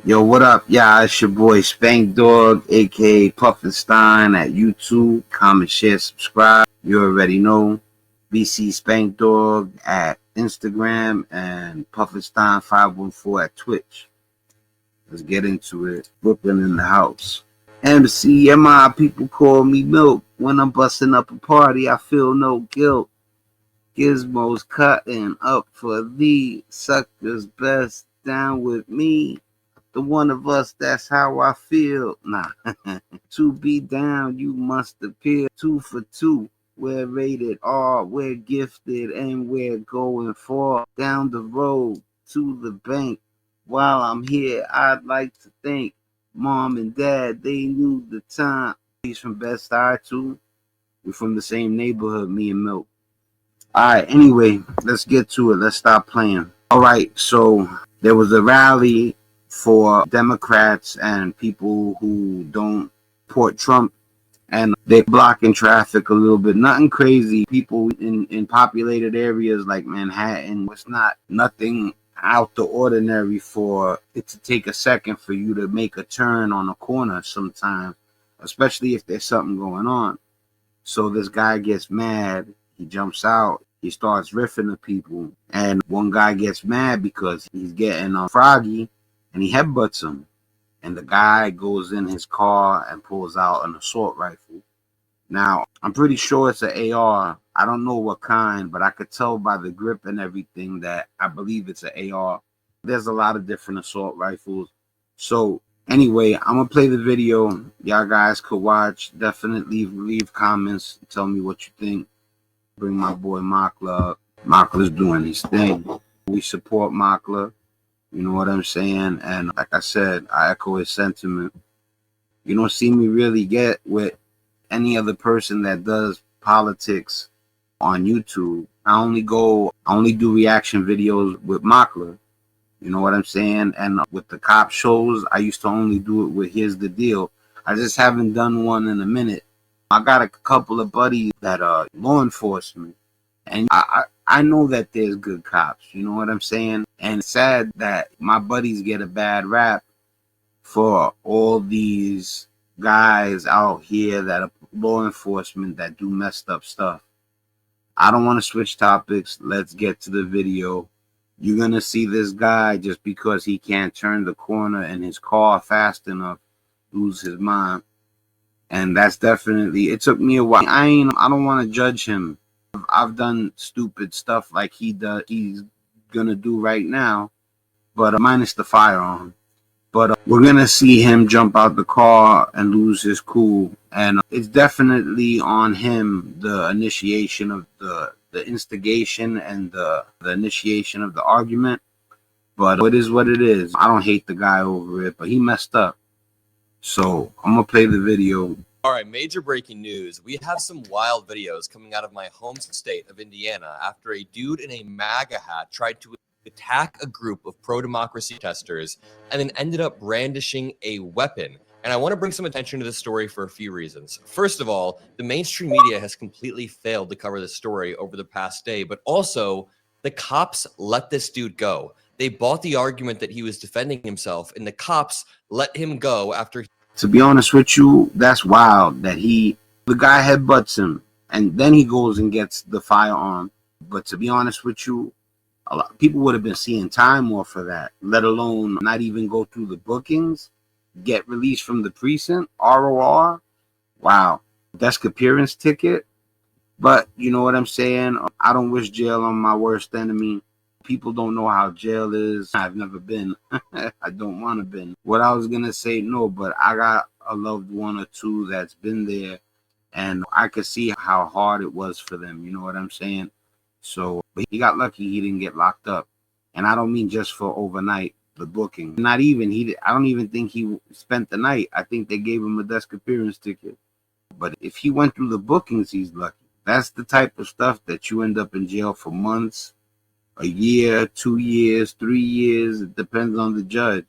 Yo, what up? Yeah, it's your boy Spankdog, aka Puffinstein at YouTube. Comment, share, subscribe. You already know. BC Spankdog at Instagram and Puffinstein514 at Twitch. Let's get into it. Brooklyn in the house. MCMI, people call me Milk. When I'm busting up a party, I feel no guilt. Gizmos cutting up for thee. Suckers best down with me. The one of us, that's how I feel. Nah. To be down, you must appear. 2 for 2. We're rated R. We're gifted and we're going for down the road to the bank. While I'm here, I'd like to thank Mom and Dad. They knew the time. He's from Best Side too. We're from the same neighborhood, me and Milk. Alright, anyway, let's get to it. Let's stop playing. Alright, so there was a rally for Democrats and people who don't support Trump, and they're blocking traffic a little bit. Nothing crazy. People in populated areas like Manhattan, it's not nothing out the ordinary for it to take a second for you to make a turn on a corner sometimes, especially if there's something going on. So this guy gets mad. He jumps out. He starts riffing at people. And one guy gets mad because he's getting froggy and he headbutts him. And the guy goes in his car and pulls out an assault rifle. Now, I'm pretty sure it's an AR. I don't know what kind, but I could tell by the grip and everything that I believe it's an AR. There's a lot of different assault rifles. So anyway, I'm going to play the video. Y'all guys could watch. Definitely leave comments. Tell me what you think. Bring my boy Makla up. Makla's doing his thing. We support Makla. You know what I'm saying? And like I said, I echo his sentiment. You don't see me really get with any other person that does politics on YouTube. I only do reaction videos with Makla. You know what I'm saying? And with the cop shows, I used to only do it with Here's the Deal. I just haven't done one in a minute. I got a couple of buddies that are law enforcement, and I know that there's good cops. You know what I'm saying? And it's sad that my buddies get a bad rap for all these guys out here that are law enforcement that do messed up stuff. I don't want to switch topics. Let's get to the video. You're going to see this guy, just because he can't turn the corner in his car fast enough, lose his mind. And that's definitely, it took me a while. I don't want to judge him. I've done stupid stuff like he's going to do right now, but minus the firearm. But we're going to see him jump out the car and lose his cool. And it's definitely on him, the initiation of the instigation and the initiation of the argument. But it is what it is. I don't hate the guy over it, but he messed up. So I'm going to play the video. All right, major breaking news. We have some wild videos coming out of my home state of Indiana after a dude in a Maga hat tried to attack a group of pro-democracy testers and then ended up brandishing a weapon. And I want to bring some attention to this story for a few reasons. First of all, the mainstream media has completely failed to cover this story over the past day, but also the cops let this dude go. They bought the argument that he was defending himself, and the cops let him go after. To be honest with you, that's wild that the guy headbutts him and then he goes and gets the firearm. But to be honest with you, a lot of people would have been seeing time more for that, let alone not even go through the bookings, get released from the precinct, ROR. Wow. Desk appearance ticket. But you know what I'm saying? I don't wish jail on my worst enemy. People don't know how jail is. I've never been. I don't want to been. What I was going to say, no, but I got a loved one or two that's been there, and I could see how hard it was for them. You know what I'm saying? So but he got lucky he didn't get locked up. And I don't mean just for overnight, the booking. Not even, I don't even think he spent the night. I think they gave him a desk appearance ticket. But if he went through the bookings, he's lucky. That's the type of stuff that you end up in jail for months, a year, 2 years, 3 years. It depends on the judge.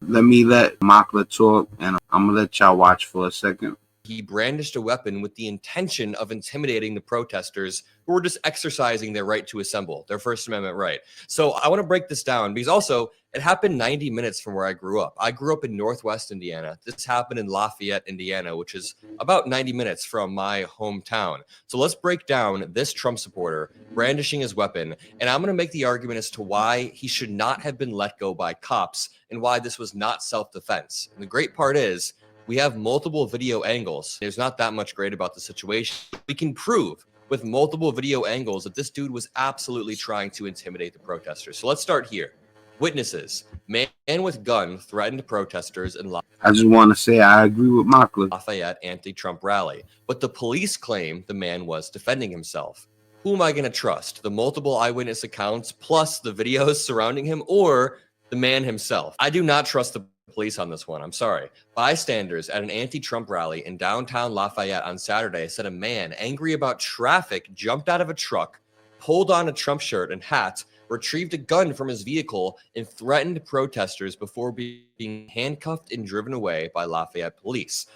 Let me let Makla talk, and I'm going to let y'all watch for a second. He brandished a weapon with the intention of intimidating the protesters who were just exercising their right to assemble, their First Amendment right. So I want to break this down because also It happened 90 minutes from where I grew up. I grew up in Northwest Indiana. This happened in Lafayette, Indiana, which is about 90 minutes from my hometown. So let's break down this Trump supporter brandishing his weapon, and I'm going to make the argument as to why he should not have been let go by cops and why this was not self-defense. And the great part is we have multiple video angles. There's not that much great about the situation. We can prove with multiple video angles that this dude was absolutely trying to intimidate the protesters. So let's start here. Witnesses. Man with gun threatened protesters in I just want to say I agree with Maga. Lafayette anti-Trump rally, but the police claim the man was defending himself. Who am I going to trust? The multiple eyewitness accounts plus the videos surrounding him, or the man himself? I do not trust the police on this one. I'm sorry. Bystanders at an anti-Trump rally in downtown Lafayette on Saturday said a man angry about traffic jumped out of a truck, pulled on a Trump shirt and hat, retrieved a gun from his vehicle, and threatened protesters before being handcuffed and driven away by Lafayette police.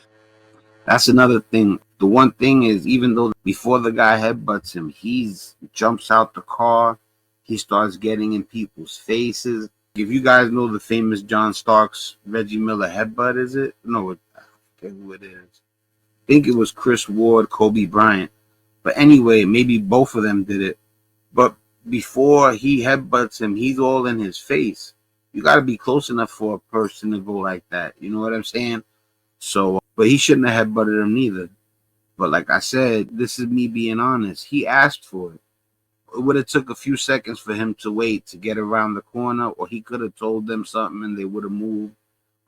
That's another thing. The one thing is, even though before the guy headbutts him, he jumps out the car, he starts getting in people's faces. If you guys know the famous John Starks, Reggie Miller headbutt, is it? No, I forget who it is. I think it was Chris Ward, Kobe Bryant. But anyway, maybe both of them did it. But before he headbutts him, he's all in his face. You got to be close enough for a person to go like that. You know what I'm saying? So, but he shouldn't have headbutted him neither. But like I said, this is me being honest. He asked for it. It would have took a few seconds for him to wait to get around the corner, or he could have told them something and they would have moved.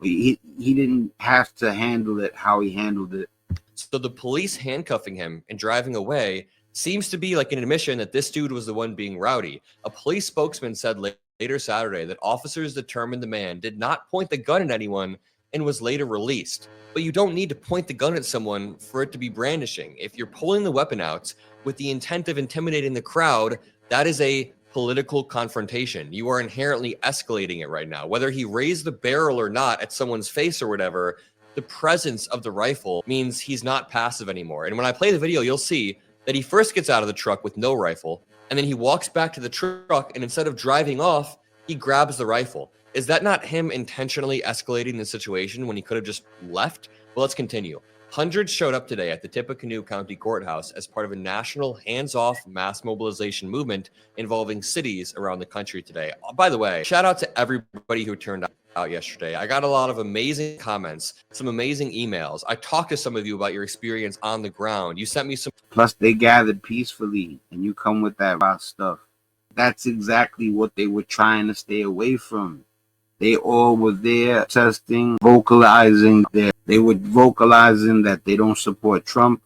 He didn't have to handle it how he handled it. So the police handcuffing him and driving away seems to be like an admission that this dude was the one being rowdy. A police spokesman said later Saturday that officers determined the man did not point the gun at anyone and was later released. But you don't need to point the gun at someone for it to be brandishing. If you're pulling the weapon out with the intent of intimidating the crowd, that is a political confrontation. You are inherently escalating it right now. Whether he raised the barrel or not at someone's face or whatever, the presence of the rifle means he's not passive anymore. And when I play the video, you'll see that he first gets out of the truck with no rifle, and then he walks back to the truck, and instead of driving off, he grabs the rifle. Is that not him intentionally escalating the situation when he could have just left? Well, let's continue. Hundreds showed up today at the Tippecanoe County Courthouse as part of a national hands-off mass mobilization movement involving cities around the country today. By the way, shout out to everybody who turned out yesterday. I got a lot of amazing comments, some amazing emails. I talked to some of you about your experience on the ground. You sent me some. Plus, they gathered peacefully, and you come with that raw stuff. That's exactly what they were trying to stay away from. They all were there testing, vocalizing. They were vocalizing that they don't support Trump,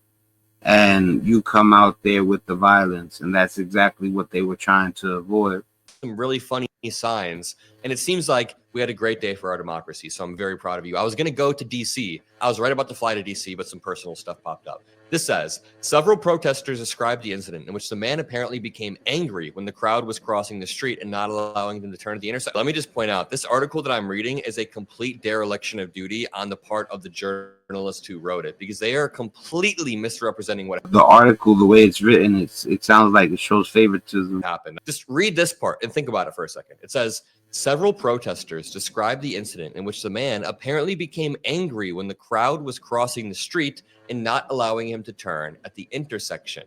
and you come out there with the violence, and that's exactly what they were trying to avoid. Some really funny signs, and it seems like we had a great day for our democracy, so I'm very proud of you. I was going to go to DC. I was right about to fly to DC, but some personal stuff popped up. This says, several protesters described the incident in which the man apparently became angry when the crowd was crossing the street and not allowing them to turn at the intersection. Let me just point out, this article that I'm reading is a complete dereliction of duty on the part of the journalist who wrote it, because they are completely misrepresenting what the article, the way it's written, it sounds like it shows favoritism. Happened. Just read this part and think about it for a second. It says, several protesters described the incident in which the man apparently became angry when the crowd was crossing the street and not allowing him to turn at the intersection.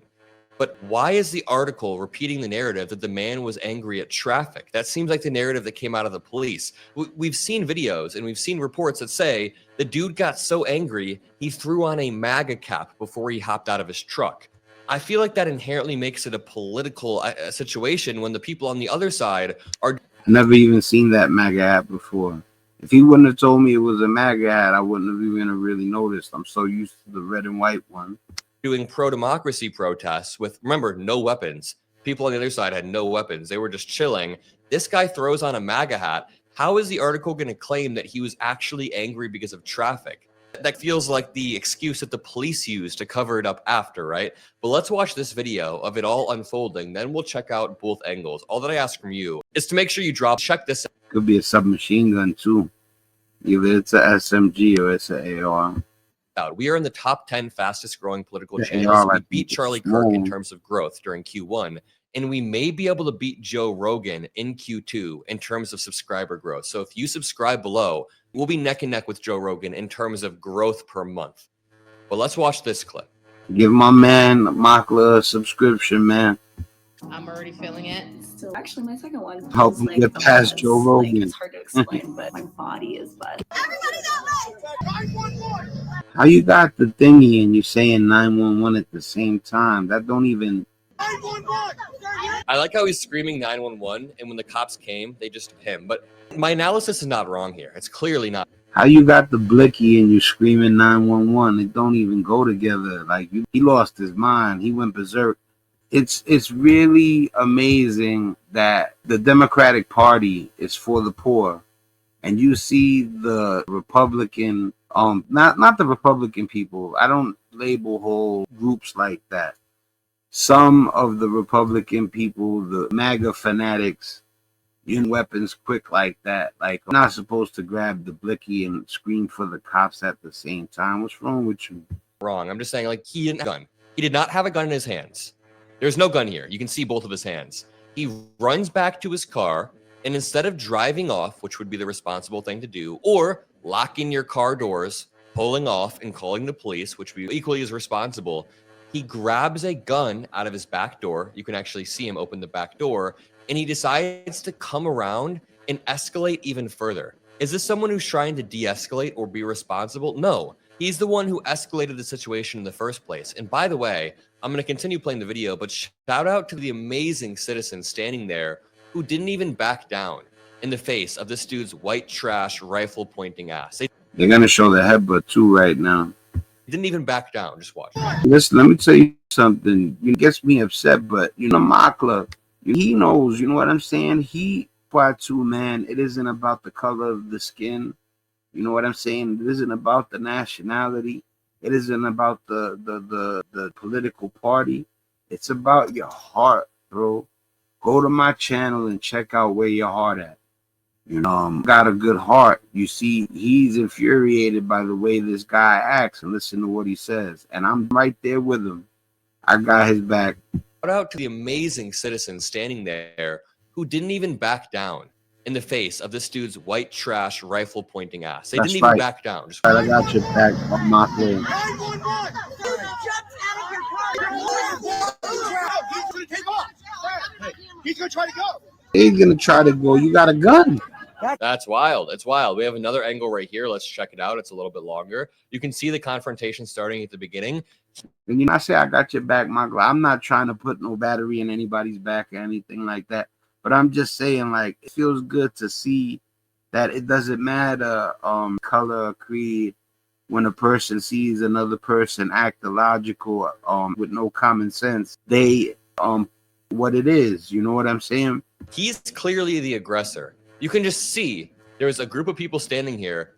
But why is the article repeating the narrative that the man was angry at traffic? That seems like the narrative that came out of the police. We've seen videos and we've seen reports that say the dude got so angry, he threw on a Maga cap before he hopped out of his truck. I feel like that inherently makes it a political situation when the people on the other side are... Never even seen that Maga hat before. If he wouldn't have told me it was a Maga hat, I wouldn't have even really noticed. I'm so used to the red and white one. Doing pro-democracy protests with, remember, no weapons. People on the other side had no weapons. They were just chilling. This guy throws on a Maga hat. How is the article going to claim that he was actually angry because of traffic? That feels like the excuse that the police used to cover it up after, right? But let's watch this video of it all unfolding. Then we'll check out both angles. All that I ask from you is to make sure you check this out. Could be a submachine gun too. Either it's a SMG or it's an AR. We are in the top 10 fastest growing political channels. We beat Charlie Kirk in terms of growth during Q1. and we may be able to beat Joe Rogan in Q2 in terms of subscriber growth. So if you subscribe below, we'll be neck and neck with Joe Rogan in terms of growth per month. But let's watch this clip. Give my man Makla a subscription, man. I'm already feeling it. Still, actually, my second one Help feels me like get the past buzz. Joe Like, Rogan. it's hard to explain, but my body is buzzed. How you got the thingy and you're saying 911 at the same time? That don't even. I like how he's screaming 911, and when the cops came, they just hit him. But my analysis is not wrong here. It's clearly not. How you got the blicky and you screaming 911? It don't even go together. Like he lost his mind. He went berserk. It's really amazing that the Democratic Party is for the poor, and you see the Republican, not the Republican people. I don't label whole groups like that. Some of the Republican people, the MAGA fanatics, use weapons quick like that. Like, I'm not supposed to grab the blicky and scream for the cops at the same time. What's wrong with you? Wrong. I'm just saying, like, he didn't have a gun. He did not have a gun in his hands. There's no gun here. You can see both of his hands. He runs back to his car, and instead of driving off, which would be the responsible thing to do, or locking your car doors, pulling off, and calling the police, which would be equally as responsible, he grabs a gun out of his back door. You can actually see him open the back door, and he decides to come around and escalate even further. Is this someone who's trying to de-escalate or be responsible? No. He's the one who escalated the situation in the first place. And by the way, I'm going to continue playing the video, but shout out to the amazing citizen standing there who didn't even back down in the face of this dude's white trash rifle pointing ass. They're going to show the headbutt too right now. He didn't even back down. Just watch. Listen, let me tell you something. It gets me upset, but Makla, he knows, you know what I'm saying? He part two, man. It isn't about the color of the skin. You know what I'm saying? It isn't about the nationality. It isn't about the political party. It's about your heart, bro. Go to my channel and check out where your heart at. Got a good heart. You see, he's infuriated by the way this guy acts, and listen to what he says. And I'm right there with him. I got his back. Shout out to the amazing citizen standing there who didn't even back down in the face of this dude's white trash rifle pointing ass. They didn't even back down. Just I got your back on my thing. He's gonna try to go. He's gonna try to go. You got a gun. That's wild. It's wild. We have another angle right here. Let's check it out. It's a little bit longer. You can see the confrontation starting at the beginning. And I say I got your back, Maga. I'm not trying to put no battery in anybody's back or anything like that. But I'm just saying, like, it feels good to see that it doesn't matter color, creed, when a person sees another person act illogical with no common sense. They what it is, you know what I'm saying? He's clearly the aggressor. You can just see there's a group of people standing here.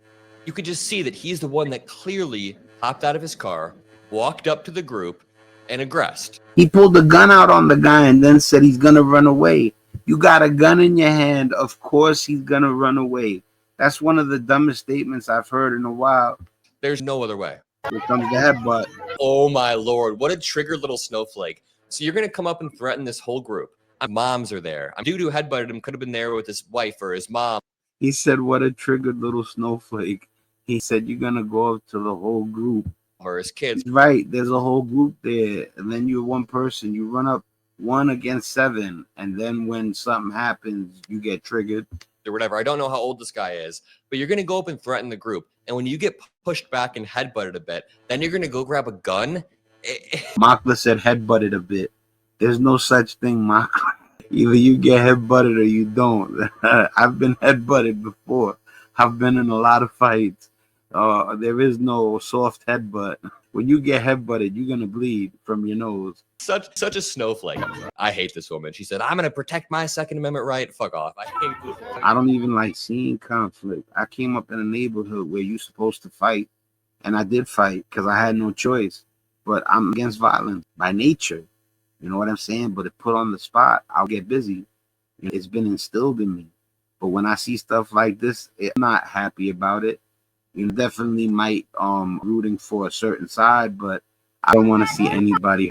You could just see that he's the one that clearly hopped out of his car, walked up to the group, and aggressed. He pulled the gun out on the guy and then said he's gonna run away. You got a gun in your hand, of course he's gonna run away. That's one of the dumbest statements I've heard in a while. There's no other way. Here comes the headbutt. Oh my lord, what a triggered little snowflake. So you're gonna come up and threaten this whole group. Moms are there. Dude who headbutted him could have been there with his wife or his mom. He said, what a triggered little snowflake. He said, you're gonna go up to the whole group. Or his kids. Right, there's a whole group there, and then you're one person. You run up 1 against 7, and then when something happens, you get triggered. Or whatever. I don't know how old this guy is, but you're gonna go up and threaten the group. And when you get pushed back and headbutted a bit, then you're gonna go grab a gun. Makla said headbutted a bit. There's no such thing, Makla. Either you get headbutted or you don't. I've been headbutted before. I've been in a lot of fights. There is no soft headbutt. When you get headbutted, you're gonna bleed from your nose. Such a snowflake. I hate this woman. She said, I'm gonna protect my Second Amendment right. Fuck off. I hate this. I don't even like seeing conflict. I came up in a neighborhood where you're supposed to fight, and I did fight because I had no choice. But I'm against violence by nature. You know what I'm saying? But if put on the spot, I'll get busy. It's been instilled in me. But when I see stuff like this, I'm not happy about it. You definitely might rooting for a certain side, but I don't want to see anybody.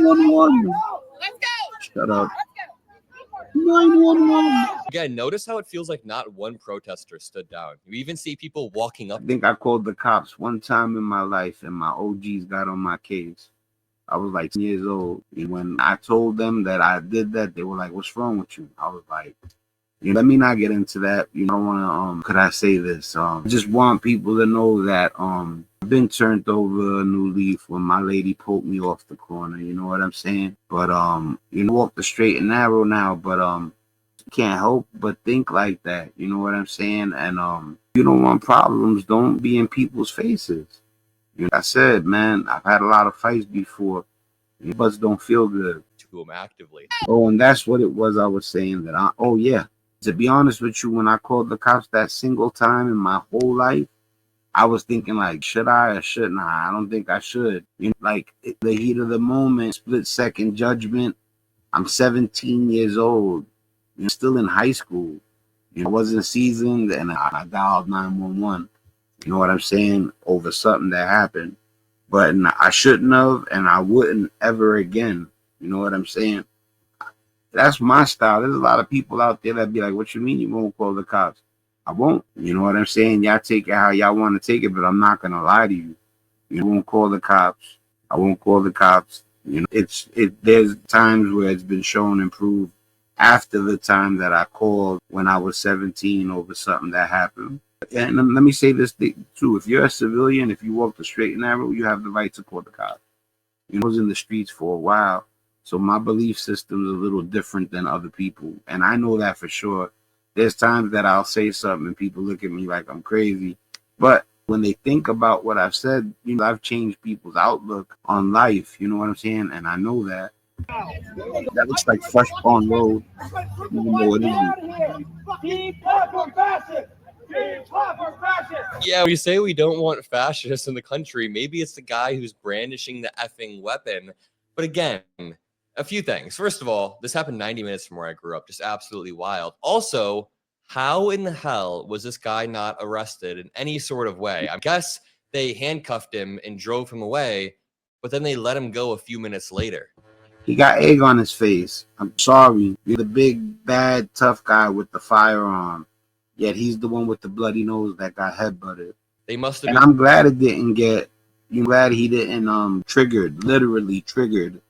911. Let's go. Shut up. 911. Again, notice how it feels like not one protester stood down. You even see people walking I up. think I called the cops one time in my life, and my OGs got on my case. I was like 10 years old. And when I told them that I did that, they were like, "What's wrong with you?" I was like, let me not get into that. I don't want to, could I say this? I just want people to know that I've been turned over a new leaf when my lady pulled me off the corner. You know what I'm saying? But, walk the straight and narrow now, but can't help but think like that. You know what I'm saying? And you don't want problems, don't be in people's faces. Like I said, man, I've had a lot of fights before. Butts don't feel good. To them actively. Oh, and that's what it was I was saying that oh yeah. To be honest with you, when I called the cops that single time in my whole life, I was thinking like, should I or shouldn't I? I don't think I should. Like the heat of the moment, split second judgment. I'm 17 years old, still in high school. I wasn't seasoned, and I dialed 911. You know what I'm saying? Over something that happened. But I shouldn't have, and I wouldn't ever again. You know what I'm saying? That's my style. There's a lot of people out there that be like, "What you mean you won't call the cops?" I won't. You know what I'm saying? Y'all take it how y'all want to take it, but I'm not gonna lie to you. You won't call the cops. I won't call the cops. There's times where it's been shown and proved after the time that I called when I was 17 over something that happened. And let me say this thing too: if you're a civilian, if you walk the straight and narrow, you have the right to call the cops. I was in the streets for a while, so my belief system is a little different than other people, and I know that for sure. There's times that I'll say something and people look at me like I'm crazy, but when they think about what I've said, I've changed people's outlook on life. You know what I'm saying? And I know that. That looks like Fresh Pond Road, even though it isn't. Yeah, we say we don't want fascists in the country. Maybe it's the guy who's brandishing the effing weapon. But again, a few things. First of all, this happened 90 minutes from where I grew up. Just absolutely wild. Also, how in the hell was this guy not arrested in any sort of way? I guess they handcuffed him and drove him away, but then they let him go a few minutes later. He got egg on his face. I'm sorry. You're the big, bad, tough guy with the firearm. Yet he's the one with the bloody nose that got headbutted. They must have and I'm glad it didn't get, I'm glad he didn't triggered, literally triggered.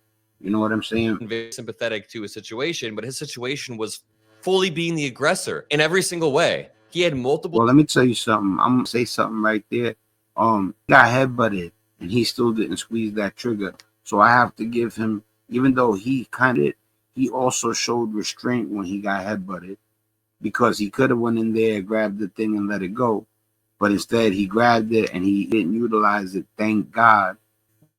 You know what I'm saying? been very sympathetic to his situation, but his situation was fully being the aggressor in every single way. He had multiple. Well, let me tell you something. I'm gonna say something right there. He got headbutted and he still didn't squeeze that trigger. So I have to give him, even though he also showed restraint when he got headbutted, because he could have went in there, grabbed the thing and let it go. But instead he grabbed it and he didn't utilize it. Thank God.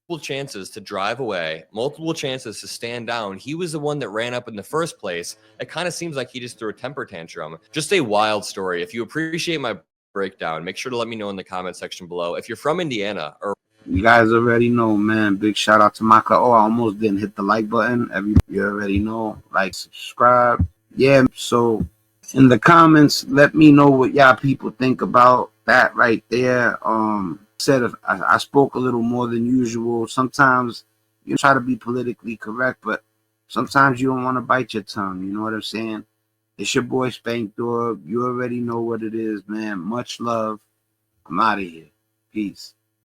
Multiple chances to drive away, multiple chances to stand down. He was the one that ran up in the first place. It kind of seems like he just threw a temper tantrum. Just a wild story. If you appreciate my breakdown, make sure to let me know in the comment section below. If you're from Indiana, or you guys already know, man. Big shout out to Maga. Oh, I almost didn't hit the like button. You already know. Like, subscribe. Yeah, so in the comments, let me know what y'all people think about that right there. I spoke a little more than usual. Sometimes you try to be politically correct, but sometimes you don't want to bite your tongue. You know what I'm saying? It's your boy Spankdog. You already know what it is, man. Much love. I'm out of here. Peace.